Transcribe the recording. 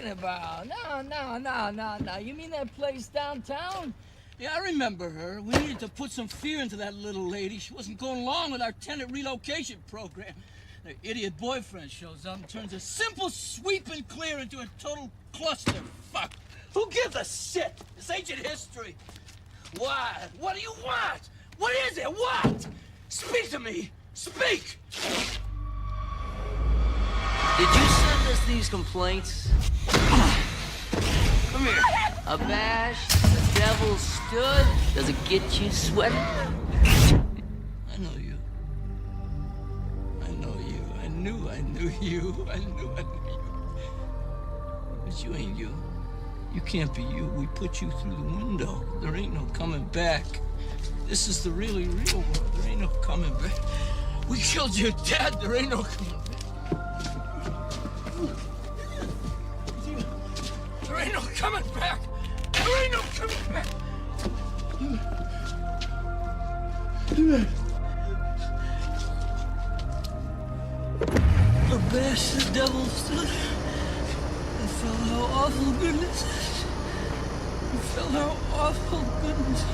talking about? No. You mean that place downtown? Yeah, I remember her. We needed to put some fear into that little lady. She wasn't going along with our tenant relocation program. Her idiot boyfriend shows up and turns a simple sweep and clear into a total clusterfuck. Who gives a shit? It's ancient history. What? What do you want? What is it? What? Speak to me. Speak! Did you send us these complaints? Come here. A bash, the devil stood. Does it get you sweating? I know you. I know you. I knew you. I knew you. But you ain't you. You can't be you. We put you through the window. There ain't no coming back. This is the really real world. There ain't no coming back. We killed your dad. There ain't no coming back. There ain't no coming back. There ain't no coming back. A bash the devil stood and felt how awful goodness is. And felt how awful goodness is.